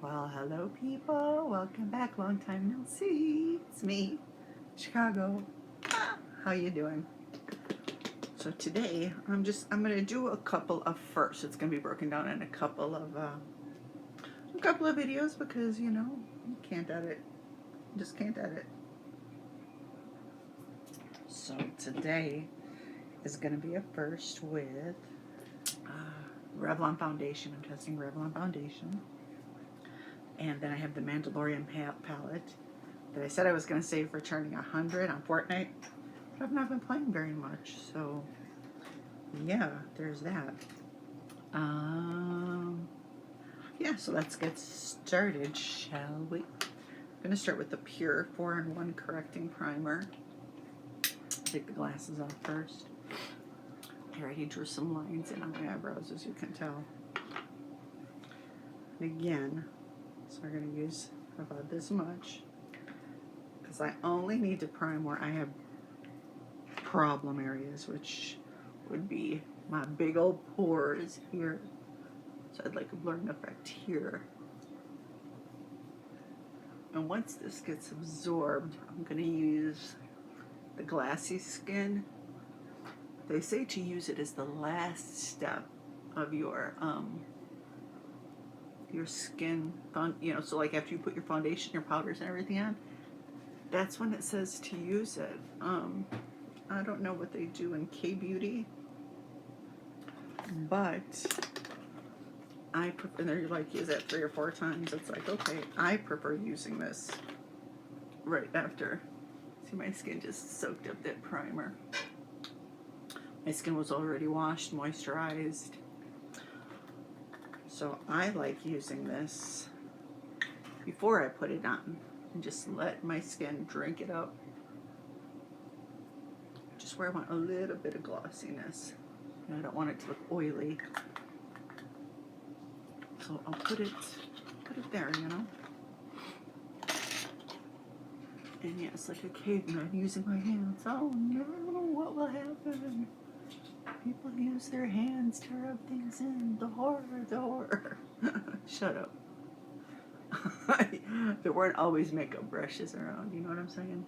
Well, hello people. Welcome back. Long time no see. It's me, Chicago. How you doing? So today I'm gonna do a couple of firsts. It's gonna be broken down in a couple of videos because you can't edit. Just can't edit. So today is gonna be a first with Revlon Foundation. I'm testing Revlon Foundation. And then I have the Mandalorian palette that I said I was going to save for turning 100 on Fortnite. But I've not been playing very much, so yeah, there's that. Yeah, so let's get started, shall we? I'm going to start with the Pure 4-in-1 Correcting Primer. Take the glasses off first. I already drew some lines in on my eyebrows, as you can tell. And again, so we're going to use about this much because I only need to prime where I have problem areas, which would be my big old pores here. So I'd like a blurring effect here. And once this gets absorbed, I'm going to use the glassy skin. They say to use it as the last step of your skin, so like after you put your foundation, your powders and everything on, that's when it says to use it. I don't know what they do in K-Beauty, but I prefer, and they're like, use it 3 or 4 times. It's like, okay, I prefer using this right after. See, my skin just soaked up that primer. My skin was already washed, moisturized. So I like using this before I put it on and just let my skin drink it up. Just where I want a little bit of glossiness. And I don't want it to look oily. So I'll put it there, And yes, like a caveman using my hands. Oh no, what will happen? People use their hands to rub things in. The horror. Shut up. There weren't always makeup brushes around, you know what I'm saying?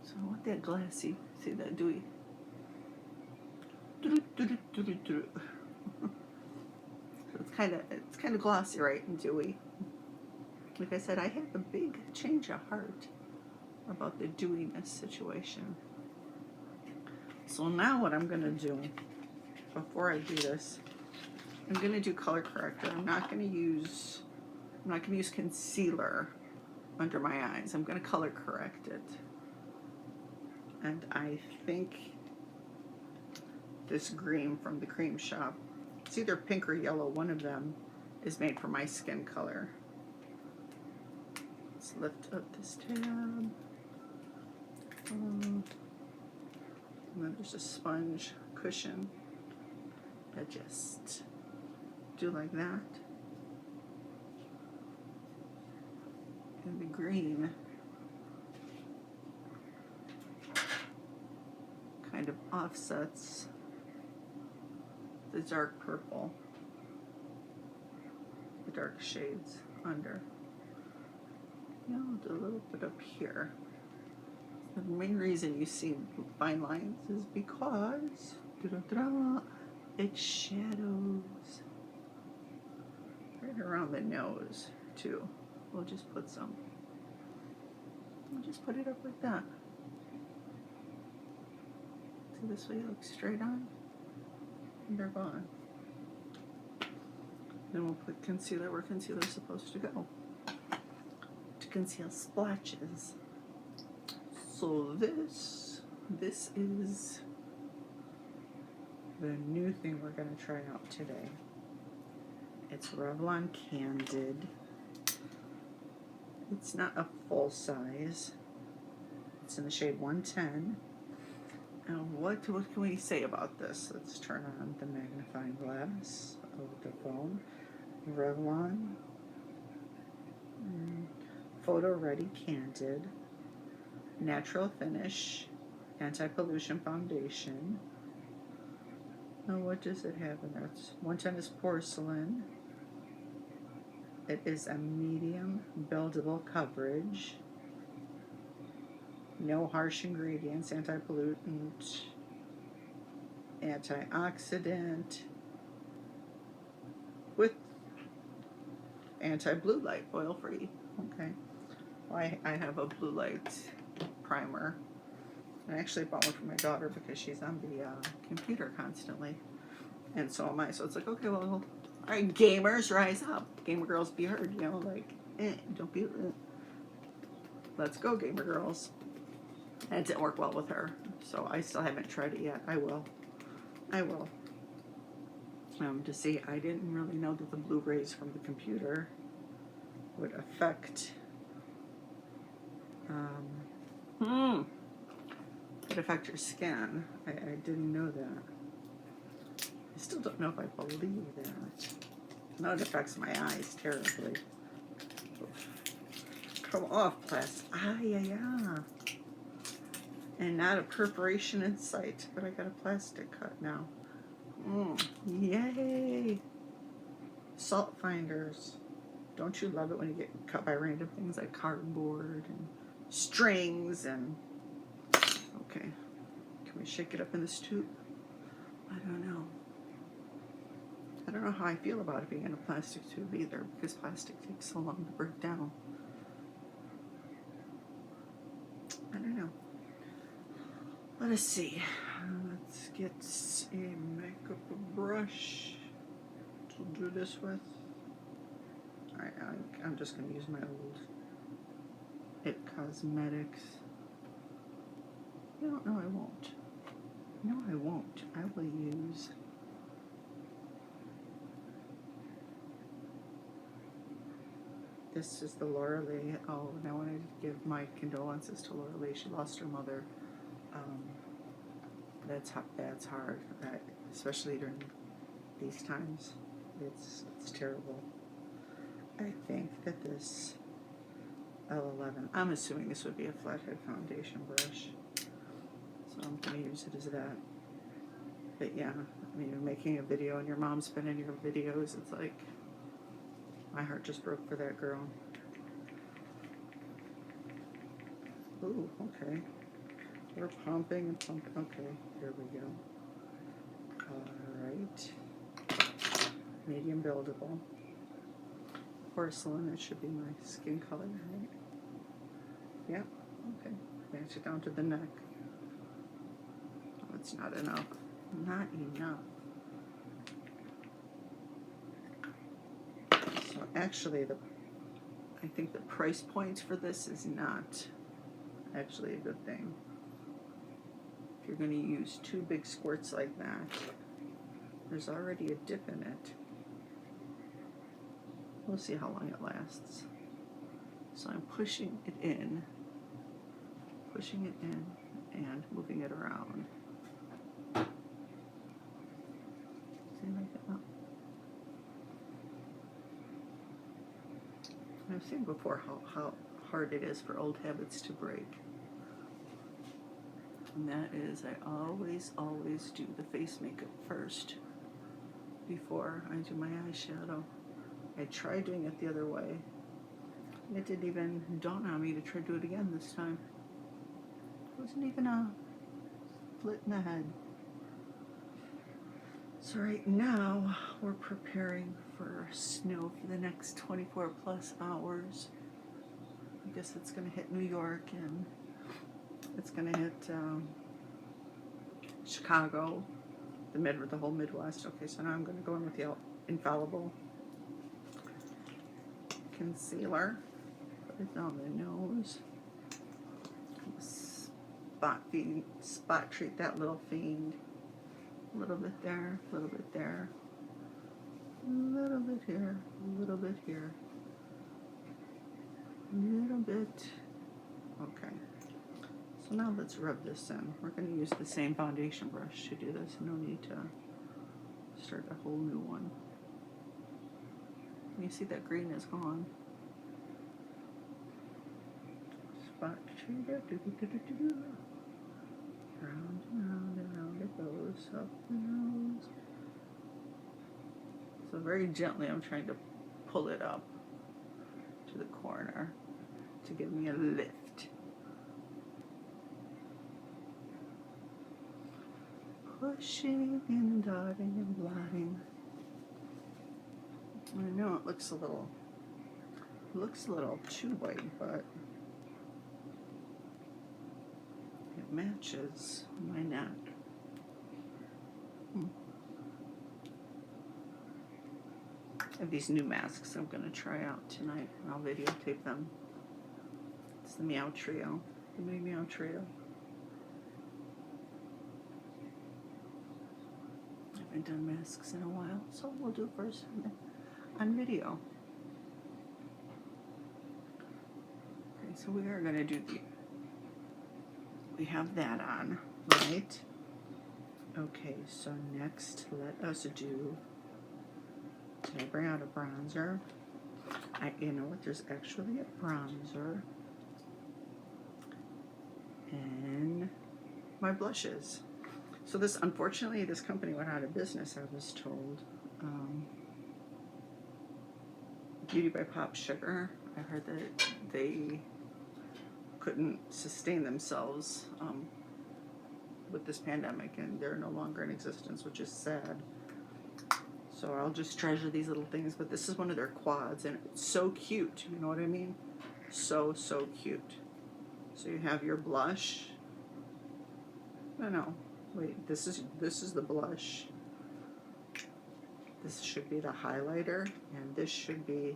So I want that glassy. See that dewy? So it's kind of glossy, right, and dewy. Like I said, I had a big change of heart about the dewiness situation. So now what I'm gonna do before I do this, I'm gonna do color corrector. I'm not gonna use concealer under my eyes. I'm gonna color correct it. And I think this green from the cream shop, it's either pink or yellow, one of them is made for my skin color. Let's lift up this tab. And then there's a sponge cushion. I just do like that. And the green kind of offsets the dark purple, the dark shades under. Do a little bit up here. The main reason you see fine lines is because it shadows right around the nose too. We'll just put it up like that. See, this way it looks straight on and they're gone. Then we'll put concealer where concealer's supposed to go, to conceal splotches. So this is the new thing we're going to try out today. It's Revlon Candid. It's not a full size. It's in the shade 110. And what can we say about this? Let's turn on the magnifying glass of the phone. Revlon Photo Ready Candid Natural Finish Anti-Pollution Foundation. Now what does it have in there? 110 is Porcelain. It is a medium buildable coverage. No harsh ingredients, anti-pollutant, antioxidant, with anti-blue light, oil-free. Okay. Well, I have a blue light primer. I actually bought one for my daughter because she's on the computer constantly. And so am I. So it's like, okay, well, all right, gamers, rise up. Gamer girls be heard, you know, like, don't be, let's go, gamer girls. And it didn't work well with her. So I still haven't tried it yet. I will. To see, I didn't really know that the blue rays from the computer would affect your skin. I didn't know that. I still don't know if I believe that. No, it affects my eyes terribly. Come off, plastic. Yeah. And not a perforation in sight, but I got a plastic cut now. Yay! Salt finders. Don't you love it when you get cut by random things like cardboard and strings and... Okay. Can we shake it up in this tube? I don't know. I don't know how I feel about it being in a plastic tube either, because plastic takes so long to break down. I don't know. Let us see. Let's get a makeup brush to do this with. Alright, I'm just going to use my old It Cosmetics. No, I won't. No, I won't. I will use... This is the Laura Lee. Oh, and I wanted to give my condolences to Laura Lee. She lost her mother. That's hard, especially during these times. It's terrible. I think that this L11, I'm assuming this would be a flathead foundation brush, so I'm going to use it as that. But yeah, I mean, you're making a video and your mom's been in your videos, it's like, my heart just broke for that girl. Ooh, okay. We're pumping and pumping. Okay, here we go. Alright. Medium buildable. Porcelain, it should be my skin color, right? Yeah, okay. Match it down to the neck. Oh, it's not enough. Not enough. So actually, I think the price point for this is not actually a good thing. If you're going to use 2 big squirts like that, there's already a dip in it. We'll see how long it lasts. So I'm pushing it in, and moving it around. See, like that? I've seen before how hard it is for old habits to break. And that is, I always do the face makeup first before I do my eyeshadow. I tried doing it the other way. It didn't even dawn on me to try to do it again this time. It wasn't even a split in the head. So right now, we're preparing for snow for the next 24 plus hours. I guess it's going to hit New York and it's going to hit Chicago, the whole Midwest. Okay, so now I'm going to go in with the infallible concealer. Put it on the nose. Spot treat that little fiend. A little bit there, a little bit there, a little bit here, a little bit here, a little bit. Okay. So now let's rub this in. We're going to use the same foundation brush to do this. No need to start a whole new one. You see that green is gone. Spot treat it. Round and round it goes, up the nose. So very gently I'm trying to pull it up. to the corner to give me a lift. Pushing and darting and blotting. I know it looks a little too white, but it matches my neck. I have these new masks I'm going to try out tonight, and I'll videotape them. It's the Meow Trio, the Mini Meow Trio. I haven't done masks in a while, so we'll do first on video. Okay, so we are going to do we have that on, right? Okay, so next let us do, did I bring out a bronzer? You know what, there's actually a bronzer and my blushes. So this, unfortunately, this company went out of business, I was told. Beauty by PopSugar. I heard that they couldn't sustain themselves with this pandemic, and they're no longer in existence, which is sad. So I'll just treasure these little things, but this is one of their quads, and it's so cute, you know what I mean? So cute. So you have your blush. No, wait, this is the blush. This should be the highlighter, and this should be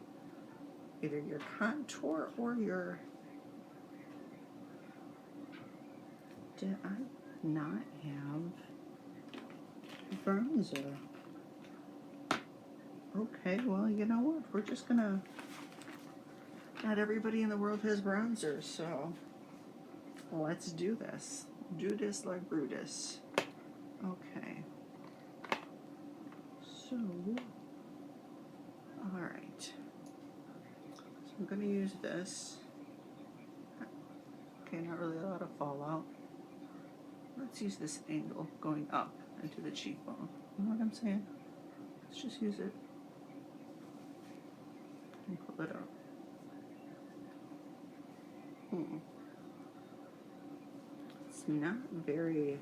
either your contour or your... Did I not have bronzer? Okay, well, you know what? We're just gonna... Not everybody in the world has bronzer, so let's do this. Do this like Brutus. Okay. So, alright. So I'm gonna use this. Okay, not really a lot of fallout. Let's use this angle going up into the cheekbone. You know what I'm saying? Let's just use it and pull it up. It's not very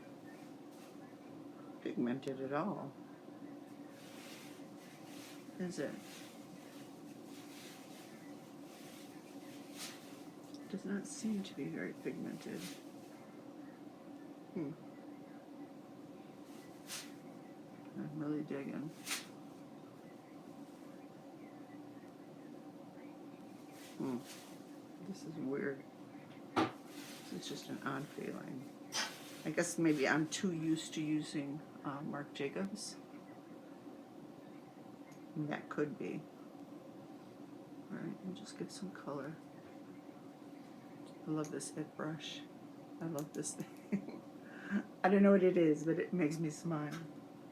pigmented at all, is it? It does not seem to be very pigmented. I'm really digging. This is weird. It's just an odd feeling. I guess maybe I'm too used to using Marc Jacobs. That could be. Alright, and just get some color. I love this It brush. I love this thing. I don't know what it is, but it makes me smile.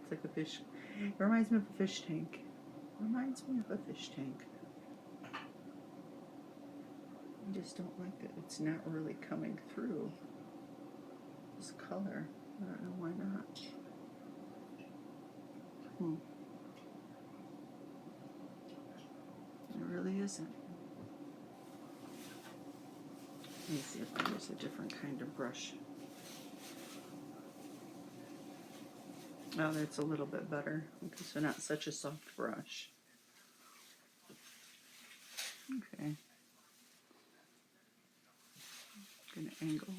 It's like a fish. It reminds me of a fish tank. I just don't like that it's not really coming through this color. I don't know why not. It really isn't. Let me see if I use a different kind of brush. Oh, that's a little bit better. Okay, so not such a soft brush. Okay. I'm gonna angle.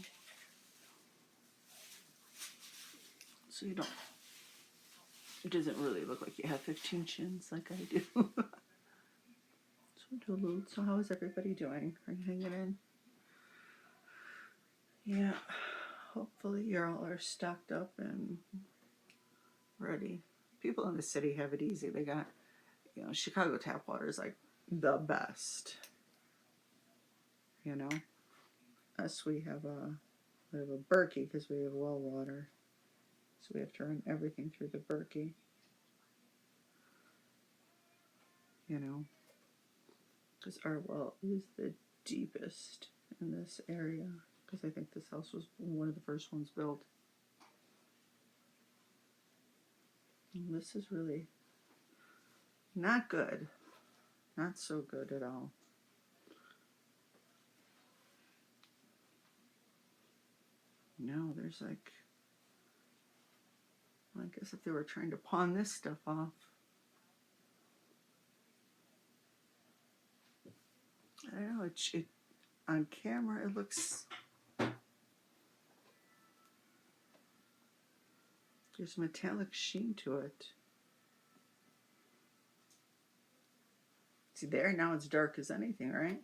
So you don't, it doesn't really look like you have 15 chins like I do. So how is everybody doing? Are you hanging in? Yeah. Hopefully you all are stocked up and ready. People in the city have it easy. They got, you know, Chicago tap water is like the best. You know? Us, we have a Berkey because we have well water. So we have to run everything through the Berkey. You know? Because our well is the deepest in this area. Because I think this house was one of the first ones built. And this is really not good. Not so good at all. No, there's like, well, I guess if they were trying to pawn this stuff off. I don't know, it on camera it looks, there's metallic sheen to it. See there, now it's dark as anything, right?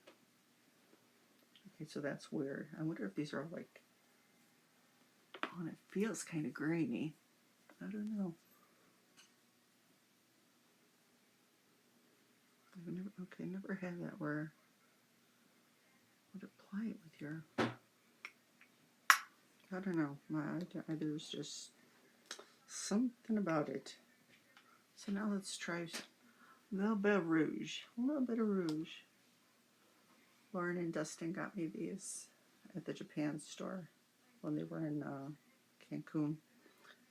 Okay, so that's weird. I wonder if these are all like, oh, and it feels kind of grainy. I don't know. I've never had that where I would apply it with your, I don't know. There's just something about it. So now let's try a little bit of rouge. A little bit of rouge. Lauren and Dustin got me these at the Japan store when they were in Cancun.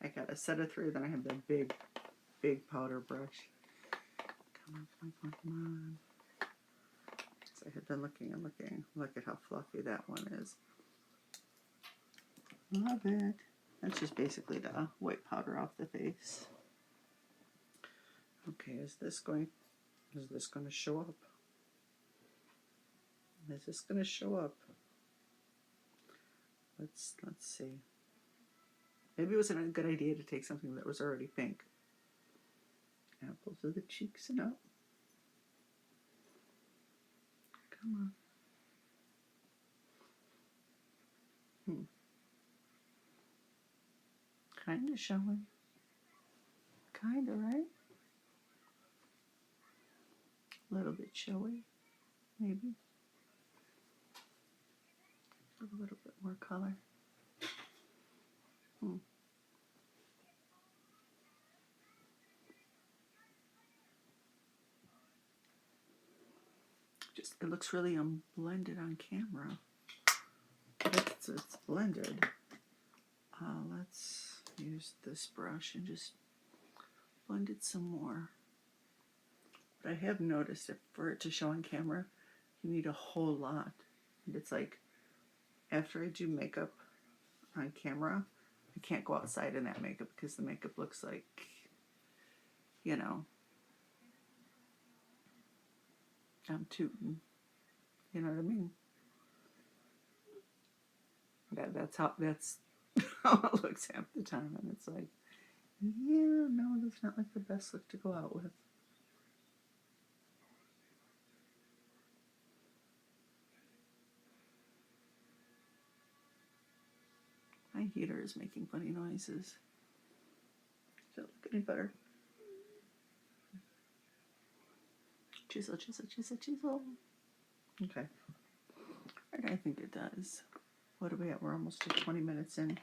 I got a set of 3, then I have the big powder brush. Come on. So I have been looking and looking. Look at how fluffy that one is. Love it. That's just basically the white powder off the face. Okay, is this going to show up? Is this going to show up? Let's see. Maybe it wasn't a good idea to take something that was already pink. Apples of the cheeks and up. Come on. Kind of showing. Kind of, right? A little bit showy, maybe. A little bit more color. It looks really blended on camera. It's blended. Let's use this brush and just blend it some more. But I have noticed that for it to show on camera, you need a whole lot. And it's like, after I do makeup on camera, I can't go outside in that makeup because the makeup looks like, you know, I'm tooting. You know what I mean? That's how it looks half the time, and it's like, yeah, no, that's not like the best look to go out with. My heater is making funny noises. Does it look any better? Chisel, chisel, chisel, chisel. Okay. I think it does. What are we at? We're almost to 20 minutes in.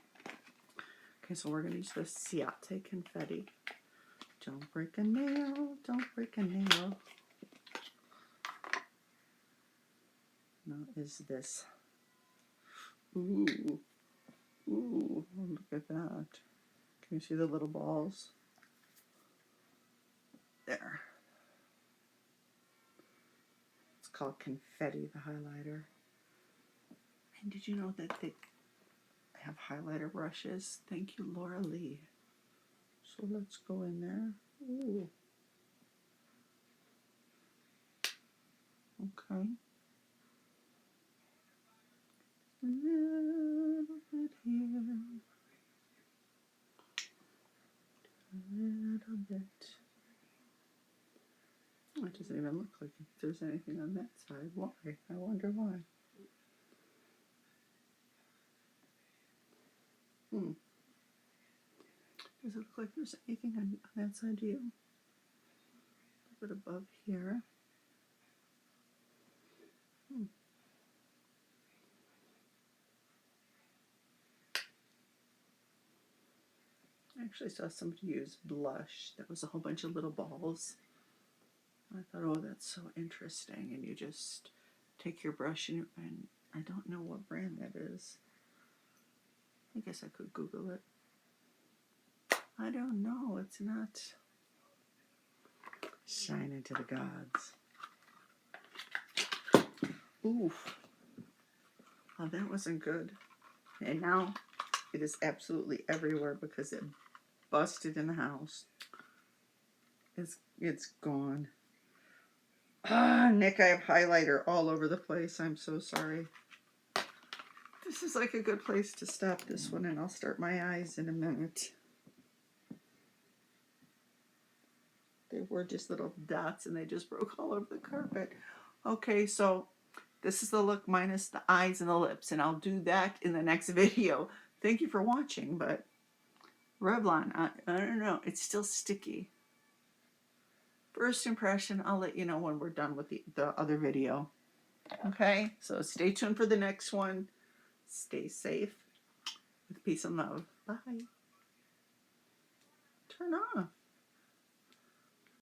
Okay, so we're going to use the Ciate Confetti. Don't break a nail, don't break a nail. Now is this. Ooh, look at that. Can you see the little balls? There. It's called Confetti, the highlighter. And did you know that they have highlighter brushes? Thank you, Laura Lee. So let's go in there. Ooh. Okay. A little bit here. A little bit. It doesn't even look like there's anything on that side. Why? I wonder why. Does it look like there's anything on that side to you? A little bit above here. I actually saw somebody use blush that was a whole bunch of little balls. I thought, oh, that's so interesting. And you just take your brush and I don't know what brand that is. I guess I could Google it. I don't know. It's not. Shine into the gods. Oof. Oh, that wasn't good. And now It is absolutely everywhere because it busted in the house. It's gone. Ah, Nick, I have highlighter all over the place. I'm so sorry. This is like a good place to stop this one, and I'll start my eyes in a minute. They were just little dots, and they just broke all over the carpet. Okay, so this is the look minus the eyes and the lips, and I'll do that in the next video. Thank you for watching, but Revlon, I don't know, it's still sticky. First impression, I'll let you know when we're done with the other video. Okay, so stay tuned for the next one. Stay safe with peace and love. Bye. Turn off.